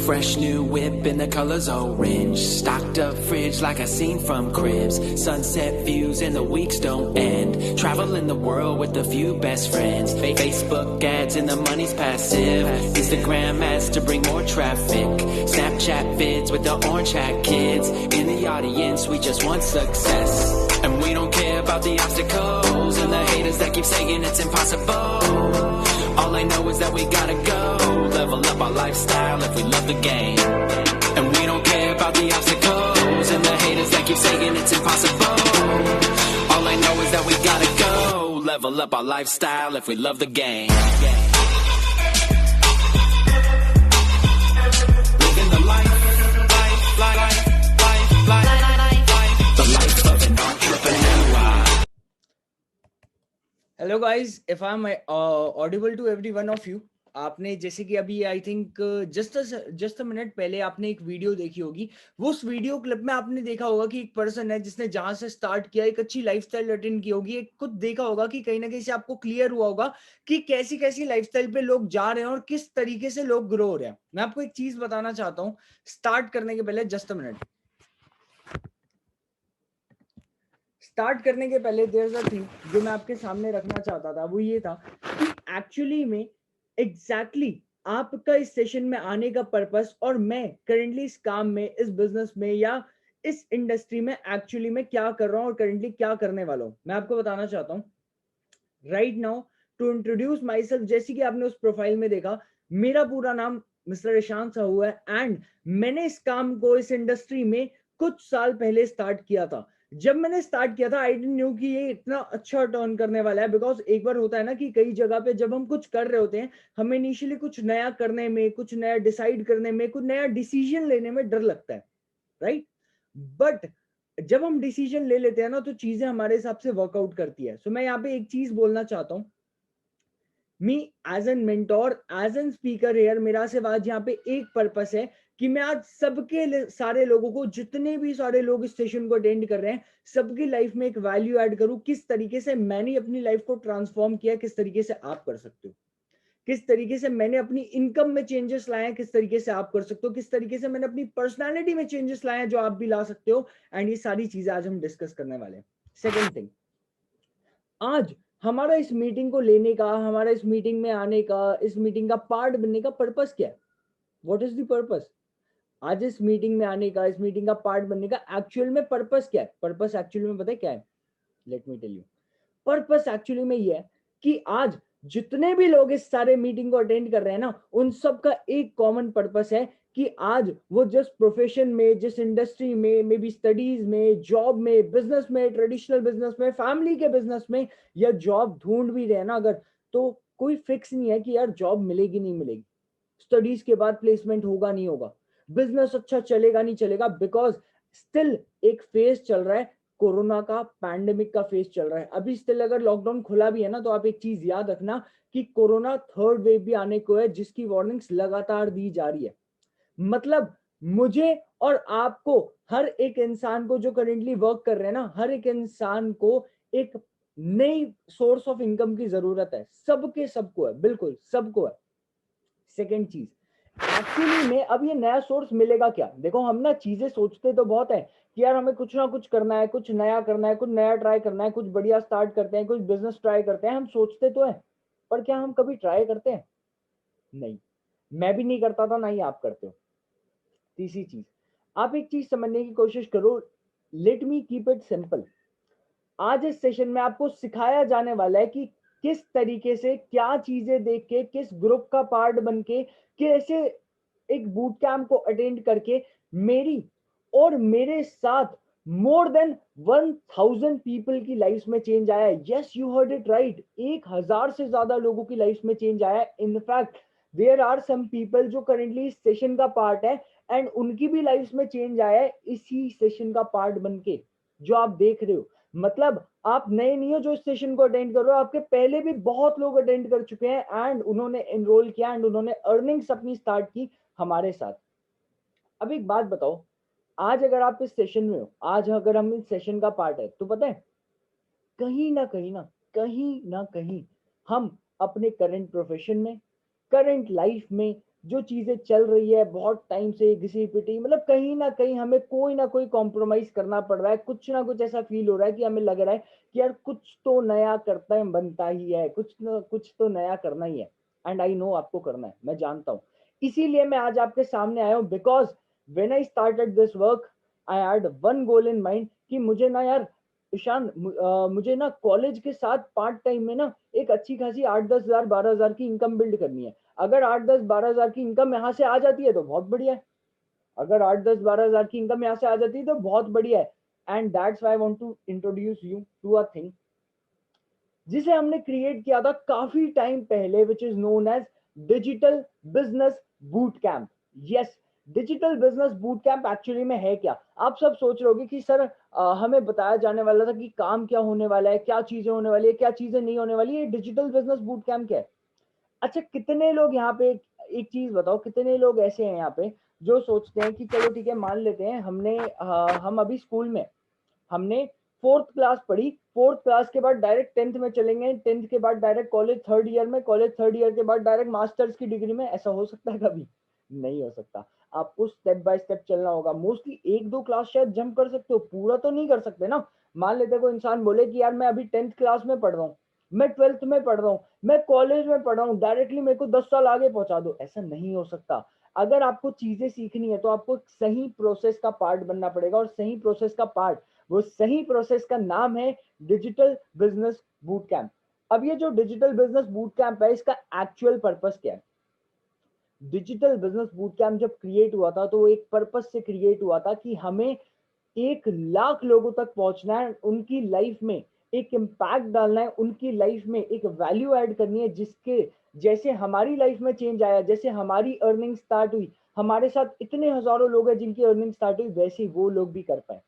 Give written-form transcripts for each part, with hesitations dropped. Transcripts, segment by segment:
Fresh new whip and the color's orange. Stocked up fridge like a scene from Cribs. Sunset views and the weeks don't end. Traveling the world with a few best friends. Facebook ads and the money's passive. Instagram ads to bring more traffic. Snapchat vids with the orange hat kids. In the audience we just want success. And we don't care about the obstacles and the haters that keep saying it's impossible. All I know is that we gotta go level up our lifestyle if we love the game. And we don't care about the obstacles and the haters that keep saying it's impossible. All I know is that we gotta go level up our lifestyle if we love the game. Living the life, the life of an entrepreneur. Hello guys, if I'm audible to every one of you, आपने जैसे कि अभी I think just a minute पहले आपने एक video देखी होगी. वो उस वीडियो क्लिप में आपने देखा होगा कि एक पर्सन है जिसने जहां से स्टार्ट किया एक अच्छी लाइफस्टाइल अटेंड की होगी. एक खुद देखा होगा कि कहीं ना कहीं से आपको क्लियर हुआ होगा कि कैसी कैसी लाइफस्टाइल पे लोग जा रहे हैं और किस तरीके से लोग ग्रो हो रहे हैं. मैं आपको एक चीज बताना चाहता हूँ स्टार्ट करने के पहले. Just a minute. स्टार्ट करने के पहले देयर इज अ थिंग जो मैं आपके सामने रखना चाहता था. वो ये था कि एक्चुअली में एग्जैक्टली आपका इस सेशन में आने का पर्पस और मैं करेंटली इस काम में, इस बिजनेस में या इस इंडस्ट्री में एक्चुअली में क्या कर रहा हूं और करेंटली क्या करने वाला हूं, मैं आपको बताना चाहता हूं. Right now to introduce myself, जैसे कि आपने उस प्रोफाइल में देखा, मेरा पूरा नाम मिस्टर ईशांत साहू है एंड मैंने इस काम को, इस इंडस्ट्री में कुछ साल पहले स्टार्ट किया था. जब मैंने स्टार्ट किया था आई डिडंट न्यू कि ये इतना अच्छा टर्न करने वाला है. बिकॉज एक बार होता है ना कि कई जगह पे जब हम कुछ कर रहे होते हैं, हमें इनिशियली कुछ नया करने में, कुछ नया डिसाइड करने में, कुछ नया डिसीजन लेने में डर लगता है, राइट. बट जब हम डिसीजन ले लेते हैं ना तो चीजें हमारे हिसाब से वर्कआउट करती है. सो मैं यहाँ पे एक चीज बोलना चाहता हूँ. Me as an mentor, as an speaker here, मेरा सिर्फ आज यहाँ पे एक पर्पस है कि मैं आज सबके सारे लोगों को, जितने भी सारे लोग इस सेशन को अटेंड कर रहे हैं, सबकी लाइफ में एक वैल्यू ऐड करूं. किस तरीके से मैंने अपनी लाइफ को ट्रांसफॉर्म किया, किस तरीके से आप कर सकते हो, किस तरीके से मैंने अपनी इनकम में चेंजेस लाए हैं, किस तरीके से आप कर सकते हो, किस तरीके से मैंने अपनी पर्सनालिटी में चेंजेस लाए हैं जो आप भी ला सकते हो. एंड ये सारी चीजें आज हम डिस्कस करने वाले हैं. सेकेंड थिंग, आज हमारा इस मीटिंग को लेने का, हमारा इस मीटिंग में आने का, इस मीटिंग का पार्ट बनने का पर्पस क्या है? What is the purpose? आज इस मीटिंग में आने का, इस मीटिंग का पार्ट बनने का एक्चुअल में पर्पस क्या है? पर्पस एक्चुअली में पता है क्या है? Let me tell you. Purpose actually में ये है कि आज जितने भी लोग इस सारे मीटिंग को अटेंड कर रहे हैं ना, उन सब का एक कॉमन पर्पस है कि आज वो जिस प्रोफेशन में, जिस इंडस्ट्री में, मे बी स्टडीज में, जॉब में, बिजनेस में, ट्रेडिशनल बिजनेस में, फैमिली के बिजनेस में या जॉब ढूंढ भी रहे हैं ना अगर, तो कोई फिक्स नहीं है कि यार जॉब मिलेगी नहीं मिलेगी, स्टडीज के बाद प्लेसमेंट होगा नहीं होगा, बिजनेस अच्छा चलेगा नहीं चलेगा. बिकॉज स्टिल एक फेज चल रहा है, कोरोना का, पैंडेमिक का फेज चल रहा है. अभी स्टिल अगर लॉकडाउन खुला भी है ना, तो आप एक चीज याद रखना कि कोरोना थर्ड वेव भी आने को है, जिसकी वार्निंग्स लगातार दी जा रही है. मतलब मुझे और आपको, हर एक इंसान को जो करेंटली वर्क कर रहे हैं ना, हर एक इंसान को एक नई सोर्स ऑफ इनकम की जरूरत है. सबको है, बिल्कुल सबको है. सेकेंड चीज, एक्चुअली में अब ये नया सोर्स मिलेगा क्या? देखो हम ना चीजें सोचते तो बहुत है कि यार हमें कुछ ना कुछ करना है, कुछ नया करना है, कुछ नया ट्राई करना है, कुछ बढ़िया स्टार्ट करते हैं, कुछ बिजनेस ट्राई करते हैं. हम सोचते तो है, पर क्या हम कभी ट्राई करते हैं? नहीं. मैं भी नहीं करता था, ना ही आप करते हो. तीसरी चीज, आप एक चीज समझने की कोशिश करो. Let me keep it simple. आज इस सेशन में आपको सिखाया जाने वाला है कि किस तरीके से, क्या चीजें देख के, किस ग्रुप का पार्ट बन के, कैसे एक बूट कैंप को अटेंड करके मेरी और मेरे साथ मोर देन 1000 पीपल की लाइफ में चेंज आया है. Yes, you heard it right. 1000 से ज्यादा लोगों की लाइफ में चेंज आया है. In fact there are some people जो करेंटली इस सेशन का पार्ट है एंड उनकी भी लाइफ में चेंज आया है इसी सेशन का पार्ट बन के, जो आप देख रहे हो. मतलब आप नए नहीं हो जो इस सेशन को अटेंड कर रहे हो, आपके पहले भी बहुत लोग अटेंड कर चुके हैं एंड उन्होंने एनरोल किया एंड उन्होंने अर्निंग्स अपनी स्टार्ट की हमारे साथ. अब एक बात बताओ, आज अगर आप इस सेशन में हो, आज अगर हम इस सेशन का पार्ट है, तो पता है कहीं ना कहीं हम अपने करंट प्रोफेशन में, करंट लाइफ में, जो चीजें चल रही है बहुत टाइम से घिसी पिटी, मतलब कहीं ना कहीं हमें कोई ना कोई कॉम्प्रोमाइज करना पड़ रहा है, कुछ ना कुछ ऐसा फील हो रहा है कि हमें लग रहा है कि यार कुछ तो नया करता है, बनता ही है, कुछ ना कुछ तो नया करना ही है। एंड आई नो आपको करना है, मैं जानता हूँ। इसीलिए मैं आज आपके सामने आया हूँ, because when I started this work I had one goal in mind कि मुझे ना यार ईशान, मुझे ना कॉलेज के साथ पार्ट टाइम में ना एक अच्छी खासी 8-10 हजार 12 हजार की इनकम बिल्ड करनी है। अगर 8-10-12 हजार की इनकम यहाँ से आ जाती है तो बहुत बढ़िया है। अगर 8-10-12 हजार की इनकम यहाँ से आ जाती है तो बहुत बढ़िया है। And that's why I want to introduce you to a thing जिसे हमने क्रिएट किया था काफी टाइम पहले, which is known as digital business boot camp. Yes, digital business boot camp actually में है क्या? आप सब सोच रहे होगे कि सर हमें बताया जाने वाला था कि काम क्या होने वाला है, क्या चीजें होने वाली है, क्या चीजें नहीं होने वाली है, डिजिटल बिजनेस बूट कैंप क्या है? अच्छा, कितने लोग यहाँ पे, एक चीज बताओ, कितने लोग ऐसे हैं यहाँ पे जो सोचते हैं कि चलो ठीक है, मान लेते हैं हम अभी स्कूल में हमने फोर्थ क्लास पढ़ी, फोर्थ क्लास के बाद डायरेक्ट टेंथ में चलेंगे, टेंथ के बाद डायरेक्ट कॉलेज थर्ड ईयर में, कॉलेज थर्ड ईयर के बाद डायरेक्ट मास्टर्स की डिग्री में। ऐसा हो सकता है? कभी नहीं हो सकता। आपको स्टेप बाय स्टेप चलना होगा। मोस्टली एक दो क्लास शायद जंप कर सकते हो, पूरा तो नहीं कर सकते ना। मान लेते कोई इंसान बोले कि यार मैं अभी टेंथ क्लास में पढ़ रहा हूँ, मैं ट्वेल्थ में पढ़ रहा हूँ, मैं कॉलेज में पढ़ रहा हूँ, डायरेक्टली मेरे को 10 साल आगे पहुंचा दो, ऐसा नहीं हो सकता। अगर आपको चीजें सीखनी है तो आपको एक सही प्रोसेस का पार्ट बनना पड़ेगा, और सही प्रोसेस का पार्ट, वो सही प्रोसेस का नाम है डिजिटल बिजनेस बूट कैंप। अब ये जो डिजिटल बिजनेस बूट कैंप है, इसका एक्चुअल पर्पस क्या है? डिजिटल बिजनेस बूट कैंप जब क्रिएट हुआ था तो वो एक पर्पस से क्रिएट हुआ था कि हमें 1 लाख लोगों तक पहुंचना है, उनकी लाइफ में एक इम्पैक्ट डालना है, उनकी लाइफ में एक वैल्यू ऐड करनी है, जिसके जैसे हमारी लाइफ में चेंज आया, जैसे हमारी अर्निंग स्टार्ट हुई, हमारे साथ इतने हजारों लोग हैं जिनकी अर्निंग स्टार्ट हुई, वैसे ही वो लोग भी कर पाए,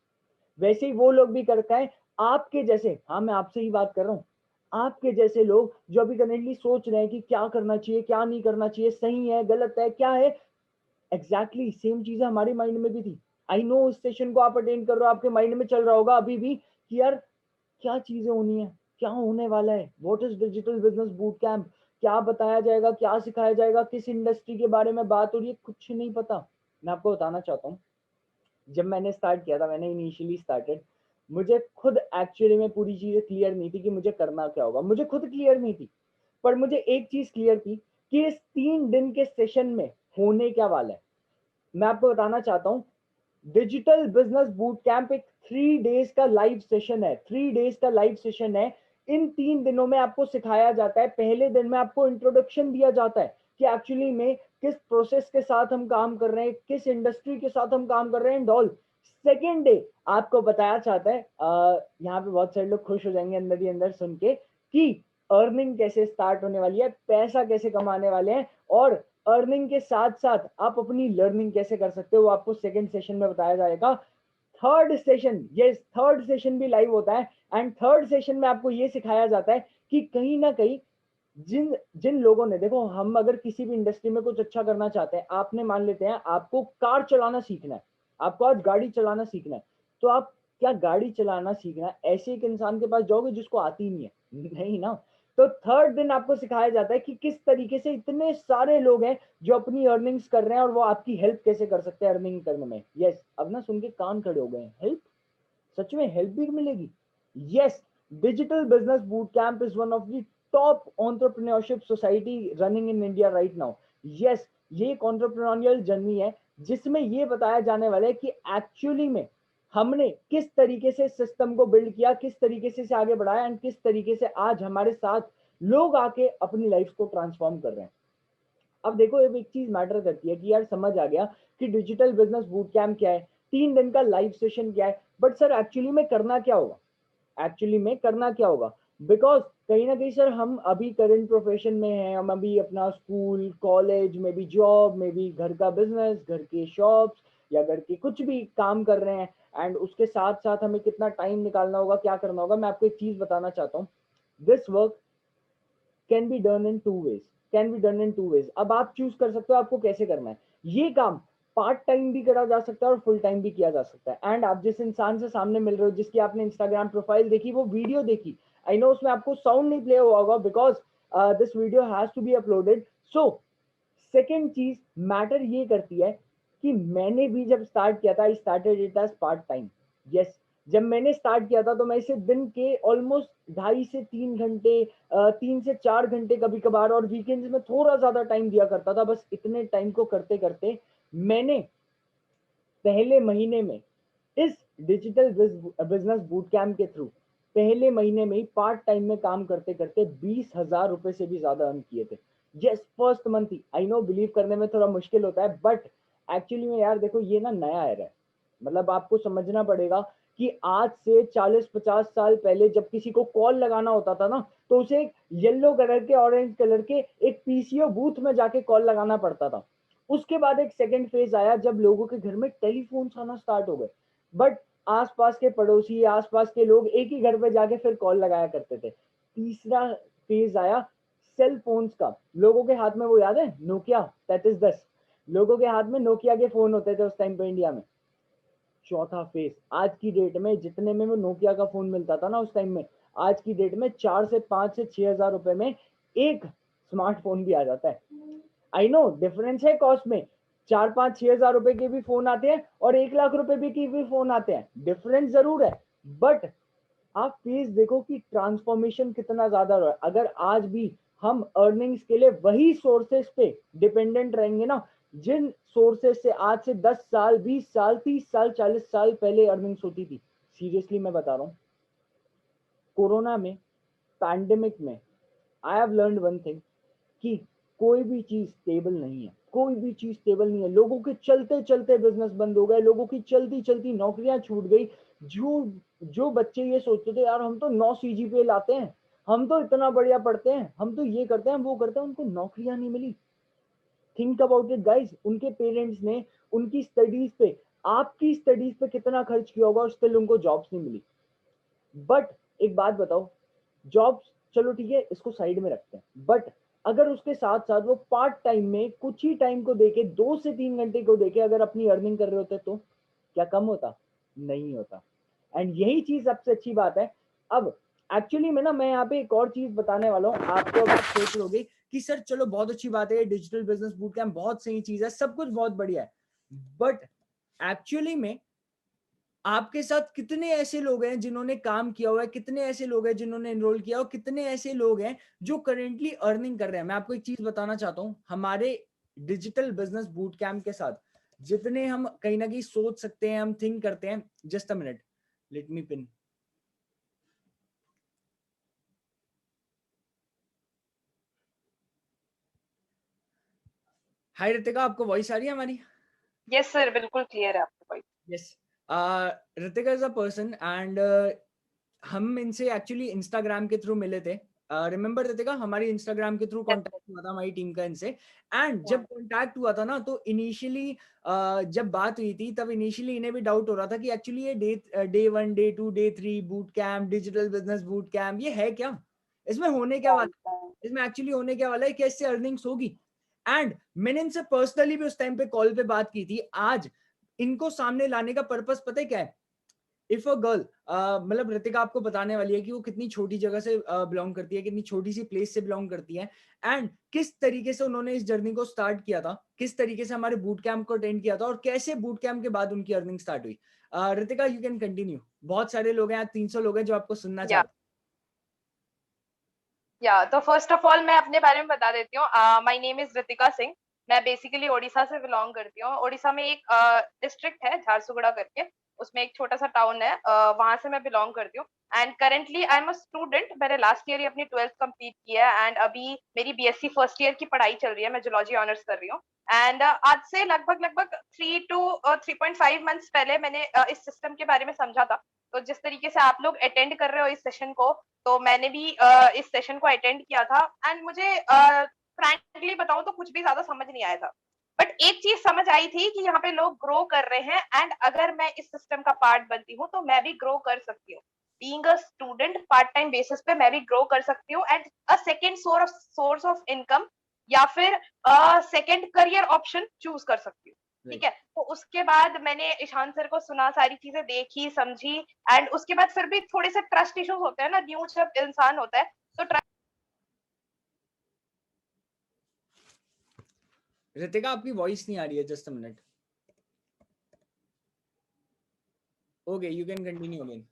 वैसे ही वो लोग भी कर पाए आपके जैसे। हाँ, मैं आपसे ही बात कर रहा हूँ। आपके जैसे लोग जो अभी करेंटली सोच रहे हैं कि क्या करना चाहिए, क्या नहीं करना चाहिए, सही है गलत है क्या है, एग्जैक्टली सेम चीजें हमारे माइंड में भी थी। आई नो इस सेशन को आप अटेंड कर रहे हो, आपके माइंड में चल रहा होगा अभी भी कि यार क्या चीजें होनी है, क्या होने वाला है, what is digital business boot camp, क्या बताया जाएगा, क्या सिखाया जाएगा, किस इंडस्ट्री के बारे में बात हो रही है, कुछ नहीं पता। मैं आपको बताना चाहता हूँ, जब मैंने स्टार्ट किया था, मैंने इनिशियली स्टार्टेड, मुझे खुद एक्चुअली में पूरी चीजें क्लियर नहीं थी कि मुझे करना क्या होगा, मुझे खुद क्लियर नहीं थी। पर मुझे एक चीज क्लियर थी कि इस 3 दिन के सेशन में होने क्या वाला है। मैं आपको बताना चाहता हूँ, डिजिटल बिजनेस बूट कैंप एक 3 डेज का लाइव सेशन है, 3 डेज का लाइव सेशन है। इन 3 दिनों में आपको सिखाया जाता है, पहले दिन में आपको इंट्रोडक्शन दिया जाता है कि एक्चुअली में किस प्रोसेस के साथ हम काम कर रहे हैं, किस इंडस्ट्री के साथ हम काम कर रहे हैं एंड ऑल। सेकेंड डे आपको बताया जाता है, यहाँ पे बहुत सारे लोग खुश हो जाएंगे अंदर ही अंदर सुन के, कि अर्निंग कैसे स्टार्ट होने वाली है, पैसा कैसे कमाने वाले हैं, और अर्निंग के साथ साथ आप अपनी लर्निंग कैसे कर सकते हो, वो आपको सेकंड सेशन में बताया जाएगा। Third session, yes, third session भी लाइव होता है। एंड थर्ड सेशन में आपको ये सिखाया जाता है कि कहीं ना कहीं जिन जिन लोगों ने, देखो हम अगर किसी भी इंडस्ट्री में कुछ अच्छा करना चाहते हैं, आपने मान लेते हैं आपको कार चलाना सीखना है, आपको आज गाड़ी चलाना सीखना है, तो आप क्या गाड़ी चलाना सीखना है ऐसे एक इंसान के पास जाओगे जिसको आती नहीं है? नहीं ना। तो थर्ड दिन आपको सिखाया जाता है कि किस तरीके से इतने सारे लोग हैं जो अपनी अर्निंग्स कर रहे हैं और वो आपकी हेल्प कैसे कर सकते हैं अर्निंग करने में। यस, अब ना सुन के कान खड़े हो गए, हेल्प, सच में हेल्प भी मिलेगी? Yes, digital business boot camp is one of the top entrepreneurship society running in India right now. Yes, ये एक एंटरप्रेन्योरियल जर्नी है जिसमें ये बताया जाने वाला है कि एक्चुअली में हमने किस तरीके से सिस्टम को बिल्ड किया, किस तरीके से इसे आगे बढ़ाया, एंड किस तरीके से आज हमारे साथ लोग आके अपनी लाइफ को ट्रांसफॉर्म कर रहे हैं। अब देखो, अब एक चीज मैटर करती है कि यार समझ आ गया कि डिजिटल बिजनेस बूट कैंप क्या है, 3 दिन का लाइव सेशन क्या है, बट सर एक्चुअली में करना क्या होगा, एक्चुअली में करना क्या होगा? बिकॉज कहीं ना कहीं सर हम अभी करंट प्रोफेशन में हैं, हम अभी अपना स्कूल कॉलेज में भी जॉब में भी घर का बिजनेस, घर के शॉप्स या घर के कुछ भी काम कर रहे हैं, एंड उसके साथ साथ हमें कितना टाइम निकालना होगा, क्या करना होगा। मैं आपको एक चीज बताना चाहता हूँ, this work can be done in 2 ways, can be done in 2 ways. अब आप चूज कर सकते हो आपको कैसे करना है। ये काम पार्ट टाइम भी करा जा सकता है और फुल टाइम भी किया जा सकता है। एंड आप जिस इंसान से सामने मिल रहे हो, जिसकी आपने इंस्टाग्राम प्रोफाइल देखी, वो वीडियो देखी, आई नो उसमें आपको साउंड नहीं प्ले हुआ होगा because this video has to be uploaded. So second चीज मैटर ये करती है कि मैंने भी जब स्टार्ट किया था, I started it as part time. Yes, जब मैंने स्टार्ट किया था तो मैं इसे दिन के ऑलमोस्ट 2.5 से 3 घंटे, 3 से 4 घंटे कभी कभार, और वीकेंड्स में थोड़ा ज्यादा टाइम दिया करता था। बस इतने टाइम को करते करते मैंने पहले महीने में इस डिजिटल बिजनेस बूट कैंप के थ्रू पहले महीने में ही पार्ट टाइम में काम करते करते 20,000 रुपए से भी ज्यादा अर्न किए थे। Yes, first month he. I know believe करने में थोड़ा मुश्किल होता है, बट एक्चुअली में यार देखो, ये ना नया एरा है। मतलब आपको समझना पड़ेगा कि आज से 40-50 साल पहले जब किसी को कॉल लगाना होता था ना, तो उसे एक येलो कलर के, ऑरेंज कलर के एक पीसीओ बूथ में जाके कॉल लगाना पड़ता था। उसके बाद एक सेकंड फेज आया जब लोगों के घर में टेलीफोन आना स्टार्ट हो गए, बट आसपास के पड़ोसी, आसपास के लोग एक ही घर पे जाके फिर कॉल लगाया करते थे। तीसरा फेज आया सेल फोन्स का। लोगों के हाथ में, वो याद है, नोकिया 3310, लोगों के हाथ में नोकिया के फोन होते थे उस टाइम पे इंडिया में। चौथा फेज, आज की डेट में जितने में वो नोकिया का फोन मिलता था ना उस टाइम में, आज की डेट में 4 से 5 से 6 हजार रुपए में एक स्मार्टफोन भी आ जाता है। आई नो डिफरेंस है कॉस्ट में, 4-5-6 हजार रुपए के भी फोन आते हैं और 1 लाख रुपए भी के भी फोन आते हैं, डिफरेंस जरूर है। बट आप प्लीज देखो कि ट्रांसफॉर्मेशन कितना ज्यादा रहा है। अगर आज भी हम अर्निंग्स के लिए वही सोर्सेस पे डिपेंडेंट रहेंगे ना, जिन सोर्सेस से आज से 10 साल, 20 साल, 30 साल, 40 साल पहले अर्निंग्स होती थी, सीरियसली मैं बता रहा हूँ, कोरोना में, पैंडेमिक में, I have learned one thing कि कोई भी चीज स्टेबल नहीं है। कोई भी चीज स्टेबल नहीं है। लोगों के चलते चलते बिजनेस बंद हो गए, लोगों की चलती चलती नौकरियां छूट गई। जो जो बच्चे ये सोचते थे यार हम तो 9 सीजीपीए लाते हैं, हम तो इतना बढ़िया पढ़ते हैं, हम तो ये करते हैं, वो करते हैं, उनको नौकरियां नहीं मिली। थिंक अबाउट इट गाइज, उनके पेरेंट्स ने उनकी स्टडीज पे, आपकी स्टडीज पे कितना खर्च किया होगा और स्टिल उनको जॉब्स नहीं मिली। बट एक बात बताओ, जॉब्स चलो ठीक है, इसको साइड में रखते हैं, बट अगर उसके साथ साथ वो पार्ट टाइम में कुछ ही टाइम को देके, 2 से 3 घंटे को देके अगर अपनी अर्निंग कर रहे होते तो क्या कम होता? नहीं होता। एंड यही चीज सबसे अच्छी बात है। अब एक्चुअली में ना, मैं यहाँ पे एक और चीज बताने वाला हूँ आपको। अब आप सोच लोगे कि सर चलो बहुत अच्छी बात है, डिजिटल बिजनेस बूट कैंप बहुत सही चीज है, सब कुछ बहुत बढ़िया है, बट एक्चुअली में आपके साथ कितने ऐसे लोग हैं जिन्होंने काम किया हुआ है, कितने ऐसे लोग हैं जिन्होंने एनरोल किया, और कितने ऐसे लोग हैं जो करेंटली अर्निंग कर रहे हैं। मैं आपको एक चीज बताना चाहता हूं, हमारे डिजिटल बिजनेस बूट कैंप के साथ जितने हम कहीं ना कहीं सोच सकते हैं, हम थिंक करते हैं। Just a minute, let me pin. Hi Ritika, आपको वॉइस आ रही है हमारी? यस सर, बिल्कुल क्लियर है आपको voice. Yes, Ritika is a person, and हम इनसे एक्चुअली इंस्टाग्राम के थ्रू मिले थे। रिमेंबर रितिका, हमारी इंस्टाग्राम के थ्रू कांटेक्ट हुआ था हमारी टीम का इनसे। एंड जब कांटेक्ट हुआ था ना, तो इनिशियली जब बात हुई थी, तब इनिशियली इन्हें भी डाउट हो रहा था कि एक्चुअली ये day 1, day 2, day 3 boot camp, digital business boot camp, ये है क्या? इसमें होने क्या वाला है? इसमें एक्चुअली होने क्या वाला है? क्या इससे अर्निंग्स होगी? एंड मैंने इनसे पर्सनली भी उस टाइम पे कॉल पे बात की थी। आज इनको सामने लाने का पर्पस पता है क्या है? इफ अ गर्ल, मतलब रितिका आपको बताने वाली है कि वो कितनी छोटी जगह से बिलोंग करती है, कितनी छोटी सी प्लेस से बिलोंग करती है, एंड किस तरीके से उन्होंने इस जर्नी को स्टार्ट किया था, किस तरीके से हमारे बूट कैंप को अटेंड किया था, और कैसे बूट कैंप के बाद उनकी अर्निंग स्टार्ट हुई। Ritika, you can continue. बहुत सारे लोग हैं, 300 लोग हैं जो आपको सुनना चाहते हैं। तो फर्स्ट ऑफ ऑल मैं अपने बारे में बता देती हूँ। My name is Ritika Singh. मैं बेसिकली ओडिशा से बिलोंग करती हूँ। ओडिशा में एक डिस्ट्रिक्ट है झारसुगुड़ा करके, उसमें एक छोटा सा टाउन है, वहां से मैं बिलोंग करती हूँ। And currently I am a student. मैंने लास्ट ईयर ही अपनी 12th कंप्लीट किया है, एंड अभी मेरी बीएससी फर्स्ट ईयर की पढ़ाई चल रही है। मैं जूलॉजी ऑनर्स कर रही हूँ। एंड आज से लगभग लगभग 3 to 3.5 मंथ्स पहले मैंने इस सिस्टम के बारे में समझा था। तो जिस तरीके से आप लोग अटेंड कर रहे हो इस सेशन को, तो मैंने भी इस सेशन को अटेंड किया था। एंड मुझे फ्रैंकली बताऊं तो कुछ भी ज्यादा समझ नहीं आया था, बट एक चीज समझ आई थी कि यहाँ पे लोग ग्रो कर रहे हैं, एंड अगर मैं इस सिस्टम का पार्ट बनती हूँ तो मैं भी ग्रो कर सकती हूँ। Being a student, part time basis पे मैं भी ग्रो कर सकती हूँ, and a second source of income या फिर सेकेंड करियर ऑप्शन चूज कर सकती हूँ। ठीक है, तो उसके बाद मैंने ईशान सर को सुना, सारी चीजें देखी समझी, एंड उसके बाद फिर भी थोड़े से ट्रस्ट इश्यूज होते हैं ना, न्यू जब इंसान होता है तो रितिका आपकी वॉइस नहीं आ रही है, just a minute. Okay, you can continue again.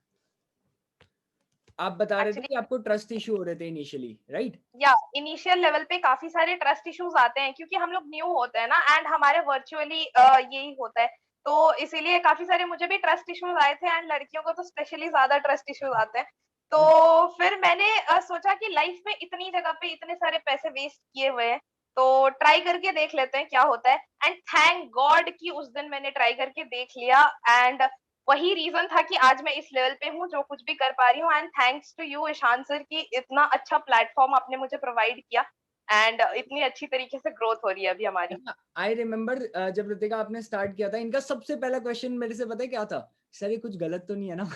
आप बता रहे थे एक्चुअली कि आपको ट्रस्ट इश्यू हो रहे थे इनिशियली, राइट? या इनिशियल लेवल पे काफी सारे ट्रस्ट इश्यूज आते हैं क्योंकि हम लोग न्यू होते हैं ना, एंड हमारे वर्चुअली यही होता है, तो इसीलिए काफी सारे मुझे भी ट्रस्ट इश्यूज आए थे, एंड लड़कियों को तो स्पेशली ज्यादा ट्रस्ट इश्यूज आते हैं। तो फिर मैंने सोचा कि लाइफ में इतनी जगह पे इतने सारे पैसे वेस्ट किए हुए हैं, तो ट्राई करके देख लेते हैं क्या होता है। एंड थैंक गॉड कि उस दिन मैंने ट्राई करके देख लिया, एंड वही रीजन था कि आज मैं इस लेवल पे हूँ जो कुछ भी कर पा रही हूँ। And thanks to you Ishaan sir कि इतना अच्छा प्लेटफॉर्म आपने मुझे प्रोवाइड किया, एंड इतनी अच्छी तरीके से ग्रोथ हो रही है अभी हमारी। आई रिमेम्बर जब रितिका आपने स्टार्ट किया था, इनका सबसे पहला क्वेश्चन मेरे से पता है क्या था? सर ये कुछ गलत तो नहीं है ना?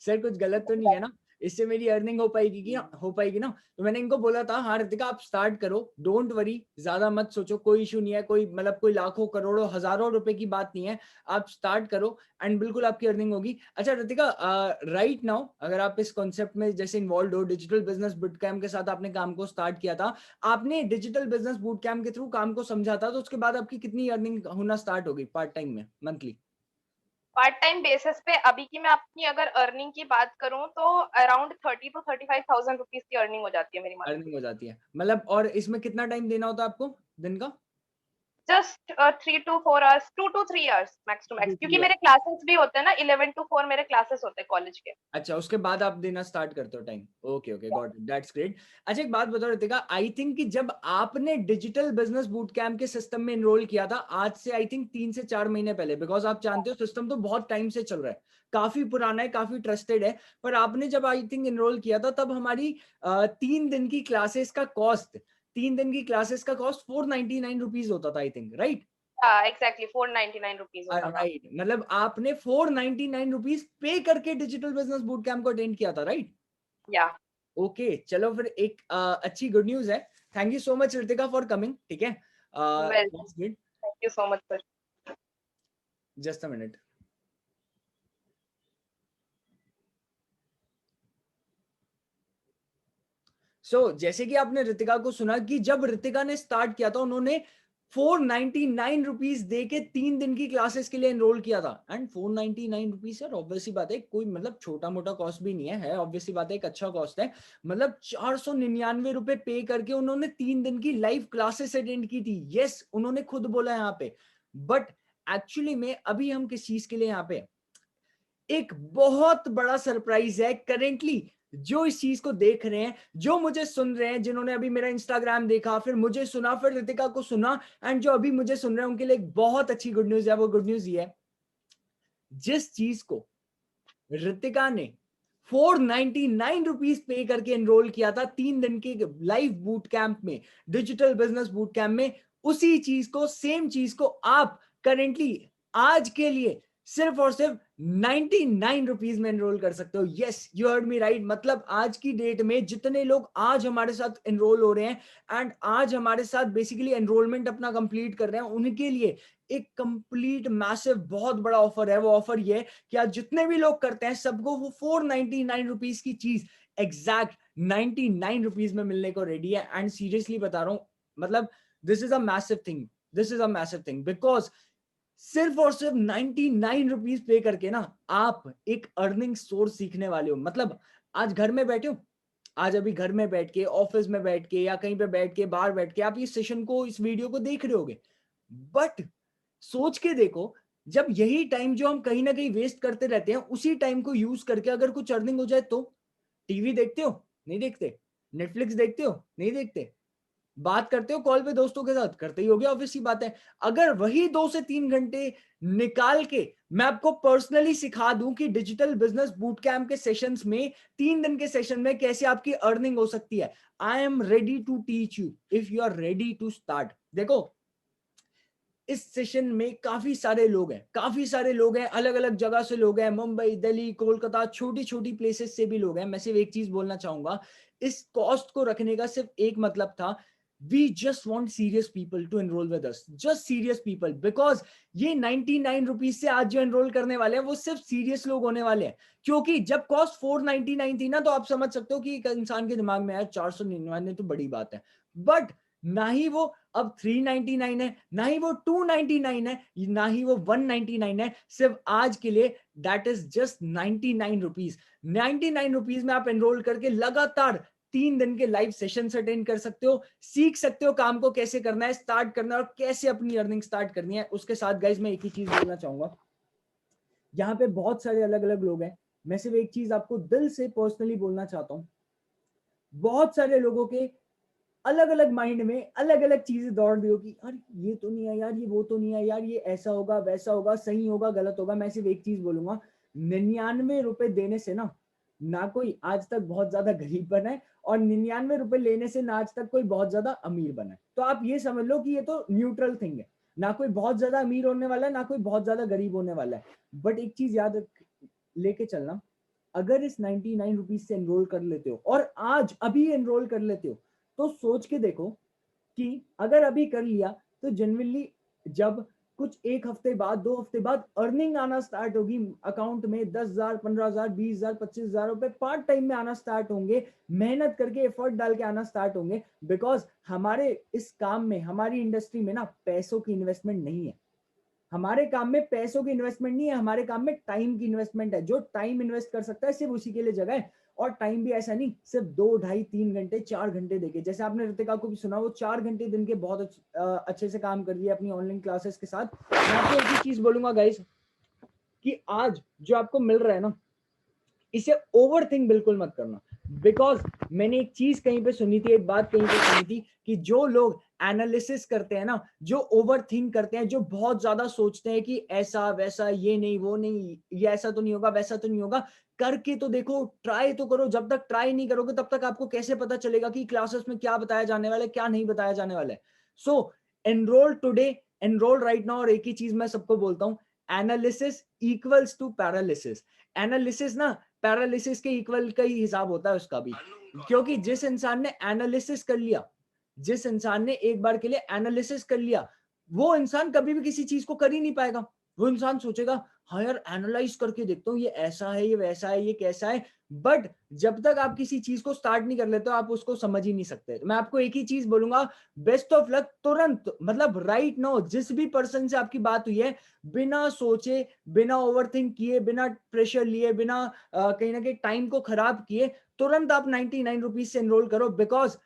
सर कुछ गलत तो नहीं है ना? इससे मेरी अर्निंग हो पाएगी कि हो पाएगी ना? तो मैंने इनको बोला था, हाँ रितिका आप स्टार्ट करो, डोंट वरी, ज्यादा मत सोचो, कोई इशू नहीं है, कोई मतलब कोई लाखों करोड़ों हजारों रुपए की बात नहीं है, आप स्टार्ट करो एंड बिल्कुल आपकी अर्निंग होगी। अच्छा रितिका, राइट नाउ अगर आप इस कॉन्सेप्ट में जैसे इन्वॉल्व हो, डिजिटल बिजनेस बूट कैम्प के साथ आपने काम को स्टार्ट किया था, आपने डिजिटल बिजनेस बूट कैम्प के थ्रू काम को समझा था, तो उसके बाद आपकी कितनी अर्निंग होना स्टार्ट हो गई पार्ट टाइम में, मंथली? पार्ट टाइम बेसिस पे अभी की मैं अपनी अगर अर्निंग की बात करूं तो अराउंड 30 to 35,000 रुपीज की अर्निंग हो जाती है मेरी मंथली। अर्निंग हो जाती है मतलब, और इसमें कितना टाइम देना होता है आपको दिन का? Just 3 to 4 hours, 2 to 3 hours max to 2 max, to 3 क्योंकि मेरे आवर्स। क्लासेस भी होते हैं ना, 11 to 4 मेरे क्लासेस होते हैं कॉलेज के। अच्छा, उसके बाद आप देना स्टार्ट करते हो time. Okay okay, got it, that's great. अच्छा एक बात बताओ रितिका, आई थिंक कि जब आपने डिजिटल बिजनेस बूट कैम्प के सिस्टम में एनरोल किया था, आज से आई थिंक 3 से 4 महीने पहले, बिकॉज आप जानते हो सिस्टम तो बहुत टाइम से चल रहा है, काफी पुराना है, काफी ट्रस्टेड है, पर आपने जब आई थिंक एनरोल किया था तब हमारी 3 दिन की क्लासेस का कॉस्ट, 3 दिन की क्लासेस का कॉस्ट 499 रुपीज होता था आई थिंक, राइट? हाँ एग्जैक्टली 499 रुपीज होता था। राइट, मतलब आपने 499 रुपीज पे करके डिजिटल बिजनेस बूट कैम्प को अटेंड किया था, राइट? या ओके चलो फिर एक अच्छी गुड न्यूज है। Thank you so much Ritika for coming, ठीक है? Well, that's good. Thank you so much sir. Just a minute. So जैसे कि आपने रितिका को सुना कि जब रितिका ने स्टार्ट किया था, उन्होंने 499 रुपीज दे के 3 दिन की क्लासेस के लिए एनरोल किया था। एंड 499 रुपीज यार, ऑब्वियसली बात है, कोई मतलब छोटा मोटा कॉस्ट भी नहीं है, ऑब्वियसली बात है, एक अच्छा कॉस्ट है। मतलब 499 रुपए पे करके उन्होंने 3 दिन की लाइव क्लासेस अटेंड की थी। यस, उन्होंने खुद बोला यहाँ पे। बट एक्चुअली में अभी हम किस चीज के लिए यहाँ पे, एक बहुत बड़ा सरप्राइज है करेंटली, जो इस चीज को देख रहे हैं, जो मुझे सुन रहे हैं, जिन्होंने अभी मेरा इंस्टाग्राम देखा, फिर मुझे सुना, फिर रितिका को सुना, एंड जो अभी मुझे सुन रहे हैं उनके लिए एक बहुत अच्छी गुड न्यूज है। वो गुड न्यूज ये है, जिस चीज को रितिका ने 499 रुपीज पे करके एनरोल किया था 3 दिन के लाइव बूट कैंप में, डिजिटल बिजनेस बूट कैंप में, उसी चीज को, सेम चीज को आप करेंटली आज के लिए सिर्फ और सिर्फ 99 रुपीज में एनरोल कर सकते हो। Yes, you heard me right, मतलब आज की डेट में जितने लोग आज हमारे साथ एनरोल हो रहे हैं एंड आज हमारे साथ बेसिकली एनरोलमेंट अपना कंप्लीट कर रहे हैं, उनके लिए एक कंप्लीट मैसिव बहुत बड़ा ऑफर है। वो ऑफर ये है कि आज जितने भी लोग करते हैं सबको वो 499 रुपीज की चीज एग्जैक्ट 99 रुपीज में मिलने को रेडी है। एंड सीरियसली बता रहा हूं, मतलब this is a massive thing, this is a massive thing, because सिर्फ और सिर्फ 99 रुपीज पे करके ना आप एक अर्निंग सोर्स सीखने वाले हो। मतलब आज घर में बैठे हो, आज अभी घर में बैठ के, ऑफिस में बैठ के, या कहीं पे बैठ के, बाहर बैठ के आप इस सेशन को, इस वीडियो को देख रहे होगे, बट सोच के देखो, जब यही टाइम जो हम कहीं ना कहीं वेस्ट करते रहते हैं, उसी टाइम को यूज करके अगर कुछ अर्निंग हो जाए तो। टीवी देखते हो? नहीं देखते। नेटफ्लिक्स देखते हो? नहीं देखते। बात करते हो कॉल पे दोस्तों के साथ? करते ही होगे, ऑब्वियस सी बात है। अगर वही 2 से 3 घंटे निकाल के मैं आपको पर्सनली सिखा दूं कि डिजिटल बिजनेस बूट कैंप के सेशंस में, 3 दिन के सेशन में कैसे आपकी अर्निंग हो सकती है, I am ready to teach you if you are ready to start. देखो, इस सेशन में काफी सारे लोग हैं, काफी सारे लोग हैं, अलग अलग जगह से लोग हैं, मुंबई, दिल्ली, कोलकाता, छोटी छोटी प्लेसेस से भी लोग हैं। मैं सिर्फ एक चीज बोलना चाहूंगा, इस कॉस्ट को रखने का सिर्फ एक मतलब था, we just want serious people to enrol with us, just serious people, because ये 99 रुपीज से आज जो एनरोल करने वाले हैं वो सिर्फ सीरियस लोग होने वाले हैं। क्योंकि जब कॉस्ट 499 थी ना, तो आप समझ सकते हो कि एक इंसान के दिमाग में आया 499 तो बड़ी बात है, बट ना ही वो अब 399 है, ना ही वो 299 है, ना ही वो 199 है, सिर्फ आज के लिए that is just 99 rupees. 99 rupees में आप एनरोल करके लगातार 3 दिन के लाइव सेशन अटेंड कर सकते हो, सीख सकते हो काम को कैसे करना है, स्टार्ट करना है और कैसे अपनी अर्निंग स्टार्ट करनी है। उसके साथ गाइज मैं एक ही चीज बोलना चाहूंगा, यहाँ पे बहुत सारे अलग अलग लोग हैं, मैं सिर्फ एक चीज आपको दिल से पर्सनली बोलना चाहता हूँ, बहुत सारे लोगों के अलग अलग माइंड में अलग अलग चीजें दौड़ रही होगी, अरे ये तो नहीं है यार, ये वो तो नहीं है यार, ये ऐसा होगा वैसा होगा, सही होगा गलत होगा। मैं सिर्फ एक चीज बोलूंगा, 99 रुपए देने से ना कोई आज तक बहुत ज्यादा गरीब बना है और 99 रुपए लेने से ना आज तक कोई बहुत ज्यादा अमीर बना है। तो आप ये समझ लो कि ये तो न्यूट्रल थिंग है, ना कोई बहुत ज्यादा अमीर होने वाला है, ना कोई बहुत ज्यादा गरीब होने वाला है। बट एक चीज याद लेके चलना, अगर इस 99 रुपीज से एनरोल कर लेते हो और आज अभी एनरोल कर लेते हो, तो सोच के देखो कि अगर अभी कर लिया तो जनरली जब कुछ 1 हफ्ते बाद 2 हफ्ते बाद अर्निंग आना स्टार्ट होगी अकाउंट में, 10,000 15,000 20,000 25,000 रुपए पार्ट टाइम में आना स्टार्ट होंगे, मेहनत करके एफर्ट डाल के आना स्टार्ट होंगे। बिकॉज हमारे इस काम में, हमारी इंडस्ट्री में ना पैसों की इन्वेस्टमेंट नहीं है, हमारे काम में पैसों की इन्वेस्टमेंट नहीं है, हमारे काम में टाइम की इन्वेस्टमेंट है। जो टाइम इन्वेस्ट कर सकता है सिर्फ उसी के लिए जगह है, और टाइम भी ऐसा नहीं सिर्फ 2 ढाई 3 घंटे 4 घंटे देके, जैसे आपने ऋतिका को भी सुना, वो 4 घंटे दिन के बहुत अच्छे से काम कर रही है अपनी ऑनलाइन क्लासेस के साथ। मैं आपको एक ही चीज बोलूंगा गाइस, कि आज जो आपको मिल रहा है ना, इसे ओवर थिंक बिल्कुल मत करना। बिकॉज मैंने एक चीज कहीं पे सुनी थी, एक बात कहीं पे सुनी थी, कि जो लोग एनालिसिस करते हैं ना, जो ओवर थिंक करते हैं, जो बहुत ज्यादा सोचते हैं कि ऐसा वैसा, ये नहीं वो नहीं, ये ऐसा तो नहीं होगा वैसा तो नहीं होगा, करके तो देखो, ट्राई तो करो। जब तक ट्राई नहीं करोगे तब तक आपको कैसे पता चलेगा कि क्लासेस में क्या बताया जाने वाला है, क्या नहीं बताया जाने वाला है। So enroll today, enroll right now. और एक ही चीज मैं सबको बोलता हूँ, analysis equals to paralysis. Analysis ना पैरालिसिस के इक्वल का ही हिसाब होता है उसका भी, क्योंकि जिस इंसान ने एनालिसिस कर लिया, जिस इंसान ने एक बार के लिए एनालिसिस कर लिया, वो इंसान कभी भी किसी चीज को कर ही नहीं पाएगा। वो इंसान सोचेगा हाँ यार एनालाइज करके देखता हूँ, ये ऐसा है, ये वैसा है, ये कैसा है। बट जब तक आप किसी चीज को स्टार्ट नहीं कर लेते आप उसको समझ ही नहीं सकते। मैं आपको एक ही चीज बोलूंगा, बेस्ट ऑफ लक। तुरंत, मतलब राइट नाउ, जिस भी पर्सन से आपकी बात हुई है, बिना सोचे, बिना ओवरथिंक किए, बिना प्रेशर लिए, बिना कहीं ना कहीं टाइम को खराब किए, तुरंत आप 99 रुपीज से एनरोल करो। बिकॉज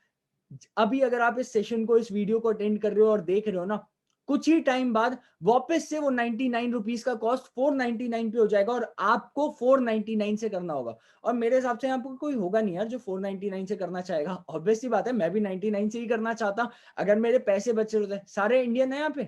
अभी अगर आप इस सेशन को, इस वीडियो को अटेंड कर रहे हो और देख रहे हो ना, कुछ ही टाइम बाद वापस से वो 99 रुपीज का कॉस्ट 499 पे हो जाएगा और आपको 499 से करना होगा। और मेरे हिसाब से यहाँ पर कोई होगा नहीं यार जो 499 से करना चाहेगा। ऑब्वियस सी बात है, मैं भी 99 से ही करना चाहता अगर मेरे पैसे बचे होते। सारे इंडियन है यहाँ पे,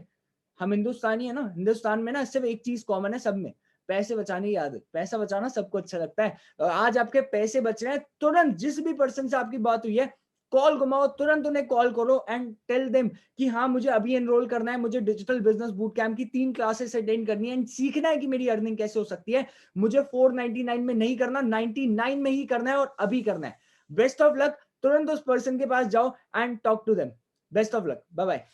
हम हिंदुस्तानी है ना। हिंदुस्तान में ना सिर्फ एक चीज कॉमन है सब में, पैसे बचाने की आदत। पैसा बचाना सबको अच्छा लगता है। आज आपके पैसे बच रहे हैं, तुरंत जिस भी पर्सन से आपकी बात हुई है, कॉल घुमाओ, तुरंत उन्हें कॉल करो एंड टेल देम कि हाँ मुझे अभी एनरोल करना है, मुझे डिजिटल बिजनेस बूट कैंप की 3 क्लासेस अटेंड करनी है एंड सीखना है कि मेरी अर्निंग कैसे हो सकती है। मुझे 499 में नहीं करना, 99 में ही करना है और अभी करना है। Best of luck. तुरंत उस पर्सन के पास जाओ and talk to them. Best of luck, bye bye.